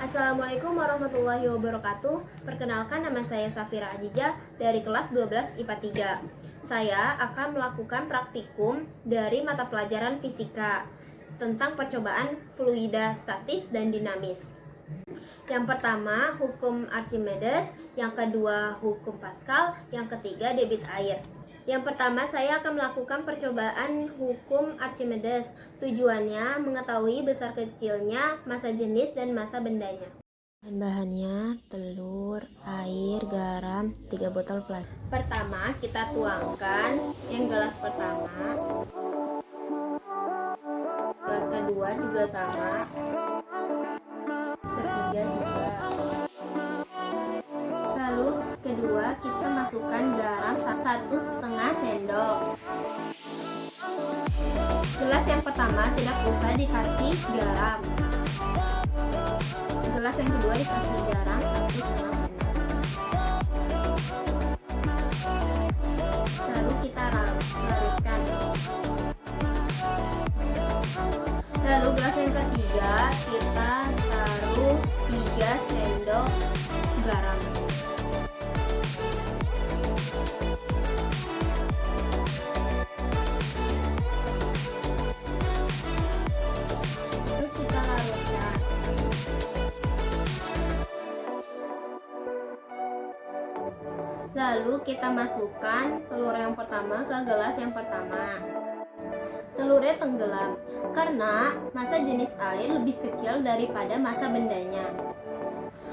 Assalamualaikum warahmatullahi wabarakatuh. Perkenalkan, nama saya Safira Ajija dari kelas 12 IPA 3. Saya akan melakukan praktikum dari mata pelajaran fisika tentang percobaan fluida statis dan dinamis. Yang pertama, hukum Archimedes, yang kedua, hukum Pascal, yang ketiga, debit air. Yang pertama, saya akan melakukan percobaan hukum Archimedes. Tujuannya mengetahui besar kecilnya massa jenis dan massa bendanya. Bahan-bahannya telur, air, garam, 3 botol plastik. Pertama, kita tuangkan yang gelas pertama. Gelas kedua juga sama. Ketiga juga. Lalu kedua kita masukkan garam 1,5 sendok. Gelas yang pertama tidak usah dikasih garam. Gelas yang kedua dikasih garam 1,5 sendok. Lalu kita larutkan. Lalu gelas yang ketiga kita taruh 3 sendok garam. Terus kita larutkan. Lalu kita masukkan telur yang pertama ke gelas yang pertama. Telurnya tenggelam karena massa jenis air lebih kecil daripada massa bendanya.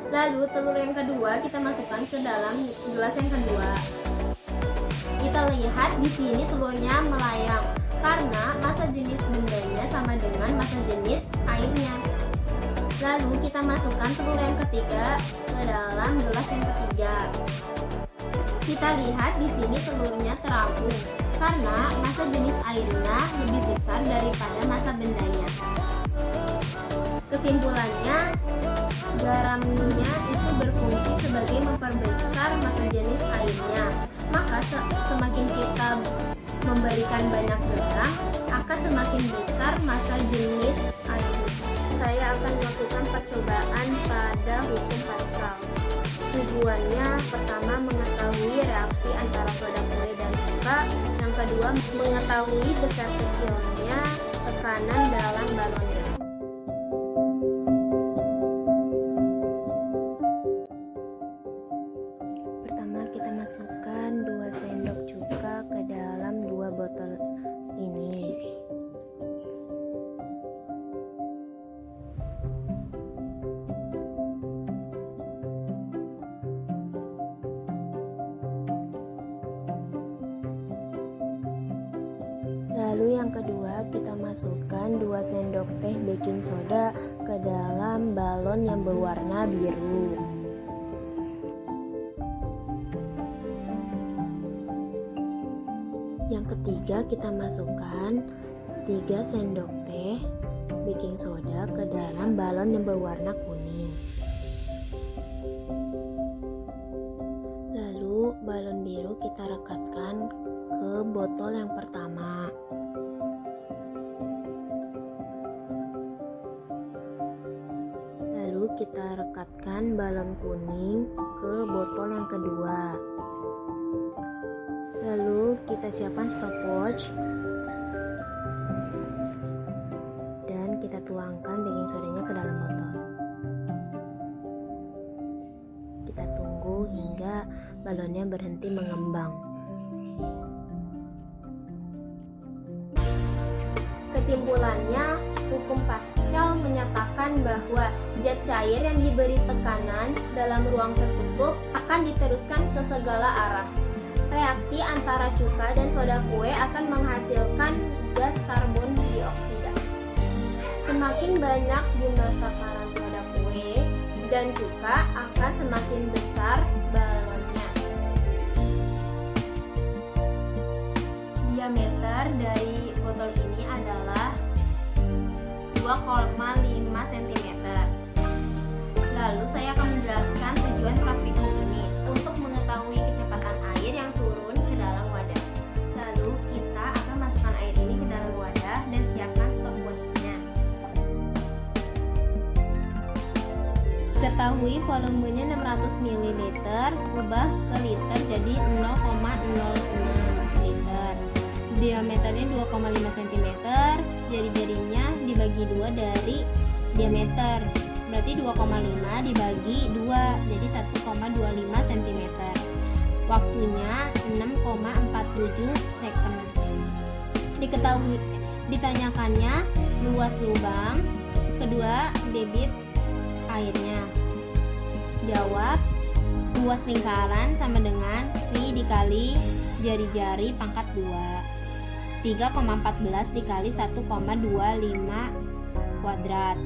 Lalu telur yang kedua kita masukkan ke dalam gelas yang kedua. Kita lihat di sini telurnya melayang karena massa jenis bendanya sama dengan massa jenis airnya. Lalu kita masukkan telur yang ketiga ke dalam gelas yang ketiga. Kita lihat di sini telurnya terapung karena massa jenis airnya lebih besar daripada massa bendanya. Kesimpulannya, garamnya itu berfungsi sebagai memperbesar massa jenis airnya. Maka semakin kita memberikan banyak garam, akan semakin besar massa jenis airnya. Saya akan melakukan percobaan pada hukum Pascal. Tujuannya pertama mengetahui reaksi antara soda kue dan cuka, yang kedua mengetahui besar kecilnya tekanan dalam balonnya. Pertama kita masukkan 2 sendok cuka ke dalam 2 botol ini. Lalu yang kedua kita masukkan 2 sendok teh baking soda ke dalam balon yang berwarna biru. Yang ketiga kita masukkan 3 sendok teh baking soda ke dalam balon yang berwarna kuning. Lalu balon biru kita rekatkan ke botol yang pertama. Lalu kita rekatkan balon kuning ke botol yang kedua. Lalu kita siapkan stopwatch dan kita tuangkan baking sodanya ke dalam botol. Kita tunggu hingga balonnya berhenti mengembang. Kesimpulannya, hukum Pascal menyatakan bahwa zat cair yang diberi tekanan dalam ruang tertutup akan diteruskan ke segala arah. Reaksi antara cuka dan soda kue akan menghasilkan gas karbon dioksida. Semakin banyak jumlah takaran soda kue dan cuka akan semakin besar balonnya. Diameter dari botol ini adalah 2,5 cm. Lalu saya akan menjelaskan tujuan praktikum ini untuk mengetahui kecepatan air yang turun ke dalam wadah. Lalu kita akan masukkan air ini ke dalam wadah dan siapkan stopwatch-nya. Ketahui volumenya 600 ml, ubah ke liter jadi 0,06 liter. Diameternya 2,5 cm, jari-jarinya dibagi 2 dari diameter. Berarti 2,5 dibagi 2, jadi 1,25 cm. Waktunya 6,47 second. Ditanyakannya luas lubang, kedua debit airnya. Jawab, luas lingkaran sama dengan V dikali jari-jari pangkat 2. 3,14 dikali 1,25 kuadrat.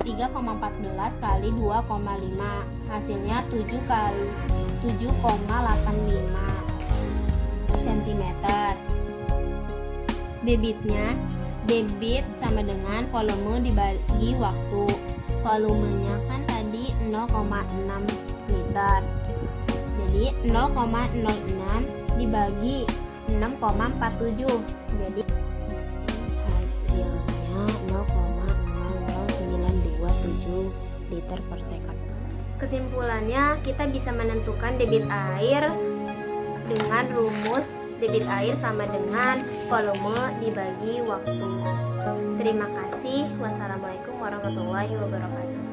3,14 kali 2,5, hasilnya 7,85 cm. Debitnya, debit sama dengan volume dibagi waktu. Volumenya kan tadi 0,6 liter. Jadi 0,06 dibagi 6,47. Jadi Hasilnya 0,00927 liter per second. kesimpulannya kita bisa menentukan debit air dengan rumus debit air sama dengan volume dibagi waktu. Terima kasih. Wassalamualaikum warahmatullahi wabarakatuh.